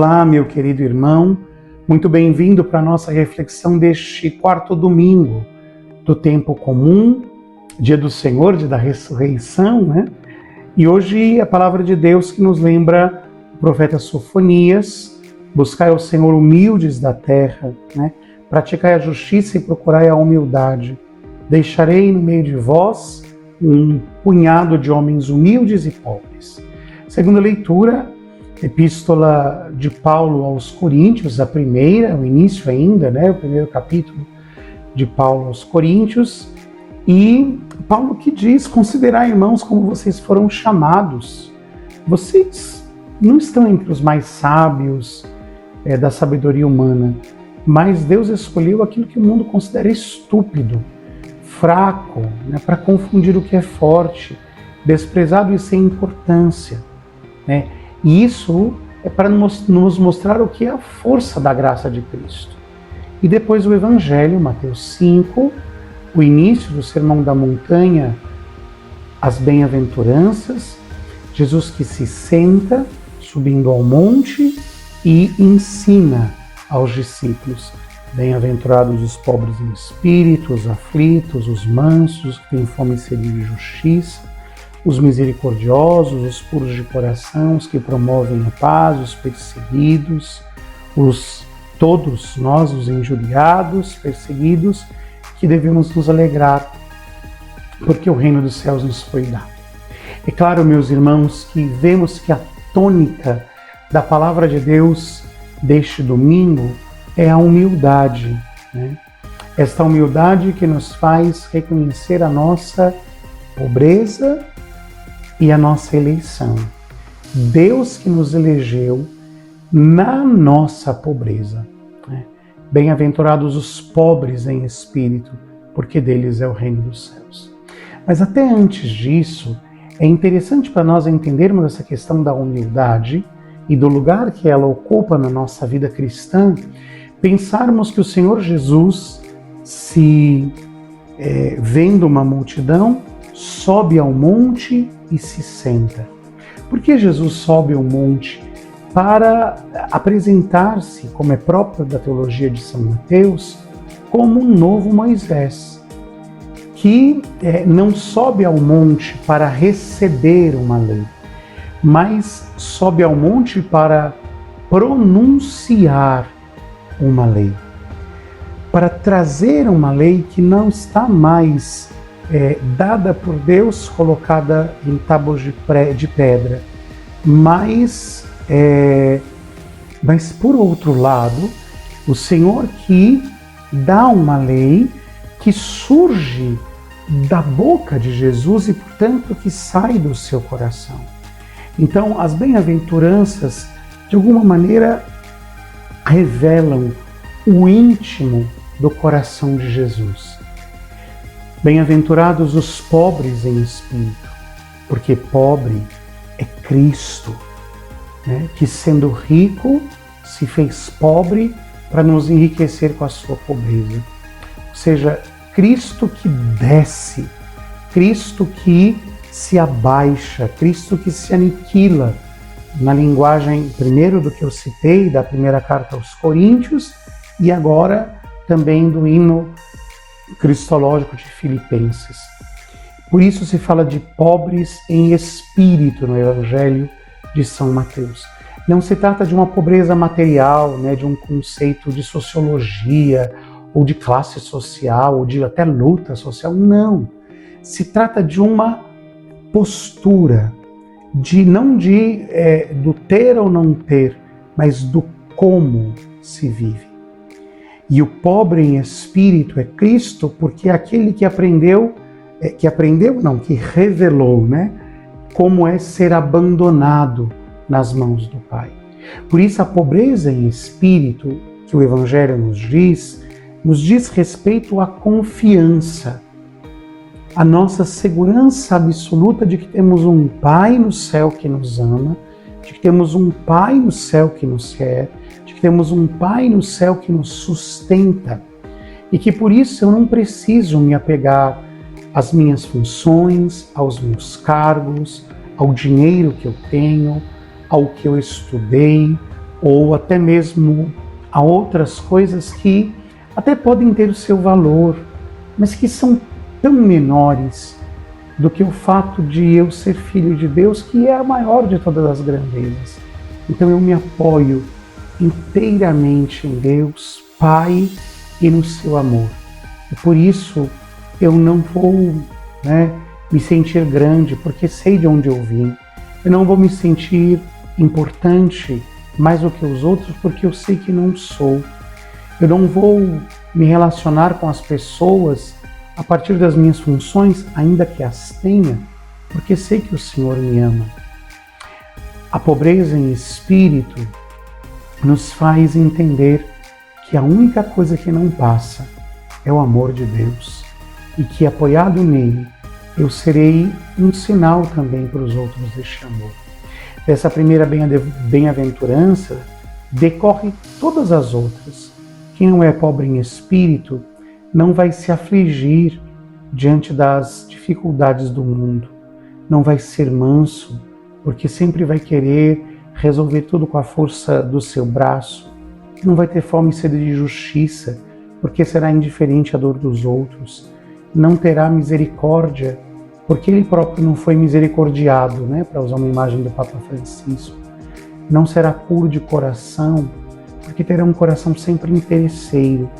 Olá, meu querido irmão, muito bem-vindo para a nossa reflexão deste quarto domingo do tempo comum, dia do Senhor, dia da ressurreição, né? E hoje a palavra de Deus que nos lembra o profeta Sofonias: buscai ao Senhor humildes da terra, né? Praticai a justiça e procurai a humildade. Deixarei no meio de vós um punhado de homens humildes e pobres. Segunda leitura, Epístola de Paulo aos Coríntios, a primeira, o início ainda, né? O primeiro capítulo de Paulo aos Coríntios. E Paulo que diz: considerai, irmãos, como vocês foram chamados. Vocês não estão entre os mais sábios da sabedoria humana, mas Deus escolheu aquilo que o mundo considera estúpido, fraco, né, para confundir o que é forte, desprezado e sem importância, né? E isso é para nos mostrar o que é a força da graça de Cristo. E depois o Evangelho, Mateus 5, o início do Sermão da Montanha, as bem-aventuranças, Jesus que se senta, subindo ao monte e ensina aos discípulos: bem-aventurados os pobres em espírito, os aflitos, os mansos, que têm fome e sede de justiça, os misericordiosos, os puros de coração, os que promovem a paz, os perseguidos, todos nós, os injuriados, perseguidos, que devemos nos alegrar, porque o reino dos céus nos foi dado. É claro, meus irmãos, que vemos que a tônica da palavra de Deus deste domingo é a humildade, né? Esta humildade que nos faz reconhecer a nossa pobreza e a nossa eleição. Deus que nos elegeu na nossa pobreza, né? Bem-aventurados os pobres em espírito, porque deles é o reino dos céus. Mas até antes disso, é interessante para nós entendermos essa questão da humildade e do lugar que ela ocupa na nossa vida cristã, pensarmos que o Senhor Jesus, vendo uma multidão, sobe ao monte e se senta. Por que Jesus sobe ao monte? Para apresentar-se, como é próprio da teologia de São Mateus, como um novo Moisés, que não sobe ao monte para receber uma lei, mas sobe ao monte para pronunciar uma lei, para trazer uma lei que não está mais dada por Deus, colocada em tábuas de pedra, mas por outro lado, o Senhor que dá uma lei que surge da boca de Jesus e, portanto, que sai do seu coração. Então, as bem-aventuranças, de alguma maneira, revelam o íntimo do coração de Jesus. Bem-aventurados os pobres em espírito, porque pobre é Cristo, né? Que sendo rico se fez pobre para nos enriquecer com a sua pobreza. Ou seja, Cristo que desce, Cristo que se abaixa, Cristo que se aniquila, na linguagem primeiro do que eu citei, da primeira carta aos Coríntios, e agora também do hino cristológico de Filipenses. Por isso se fala de pobres em espírito no Evangelho de São Mateus. Não se trata de uma pobreza material, né, de um conceito de sociologia, ou de classe social, ou de até luta social. Não. Se trata de uma postura, não do ter ou não ter, mas do como se vive. E o pobre em espírito é Cristo, porque é aquele que revelou, né, como é ser abandonado nas mãos do Pai. Por isso a pobreza em espírito, que o Evangelho nos diz respeito à confiança, a nossa segurança absoluta de que temos um Pai no céu que nos ama, de que temos um Pai no céu que nos quer, de que temos um Pai no céu que nos sustenta, e que por isso eu não preciso me apegar às minhas funções, aos meus cargos, ao dinheiro que eu tenho, ao que eu estudei, ou até mesmo a outras coisas que até podem ter o seu valor, mas que são tão menores do que o fato de eu ser filho de Deus, que é a maior de todas as grandezas. Então eu me apoio inteiramente em Deus, Pai, e no seu amor. E por isso eu não vou me sentir grande, porque sei de onde eu vim. Eu não vou me sentir importante mais do que os outros, porque eu sei que não sou. Eu não vou me relacionar com as pessoas a partir das minhas funções, ainda que as tenha, porque sei que o Senhor me ama. A pobreza em espírito nos faz entender que a única coisa que não passa é o amor de Deus, e que apoiado nele, eu serei um sinal também para os outros deste amor. Dessa primeira bem-aventurança decorre todas as outras. Quem não é pobre em espírito não vai se afligir diante das dificuldades do mundo, não vai ser manso, porque sempre vai querer resolver tudo com a força do seu braço, não vai ter fome e sede de justiça, porque será indiferente à dor dos outros, não terá misericórdia, porque ele próprio não foi misericordiado, para usar uma imagem do Papa Francisco. Não será puro de coração, porque terá um coração sempre interesseiro.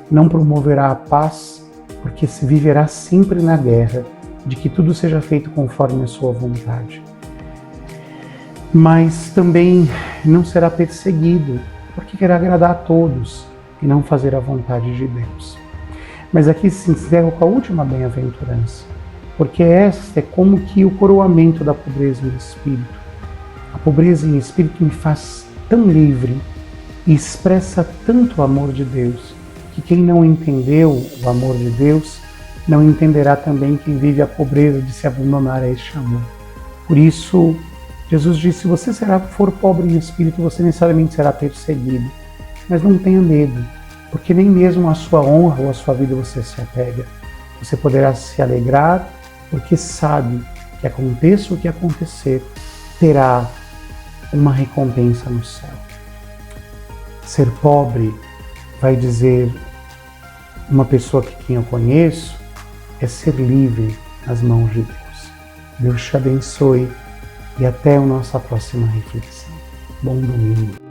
Não promoverá a paz, porque se viverá sempre na guerra, de que tudo seja feito conforme a sua vontade. Mas também não será perseguido, porque querá agradar a todos e não fazer a vontade de Deus. Mas aqui se encerra com a última bem-aventurança, porque esta é como que o coroamento da pobreza em espírito. A pobreza em espírito me faz tão livre e expressa tanto o amor de Deus, que quem não entendeu o amor de Deus, não entenderá também quem vive a pobreza de se abandonar a este amor. Por isso, Jesus disse, se você for pobre em espírito, você necessariamente será perseguido. Mas não tenha medo, porque nem mesmo a sua honra ou a sua vida você se apega. Você poderá se alegrar, porque sabe que aconteça o que acontecer, terá uma recompensa no céu. Ser pobre, vai dizer uma pessoa que quem eu conheço, é ser livre nas mãos de Deus. Deus te abençoe e até a nossa próxima reflexão. Bom domingo.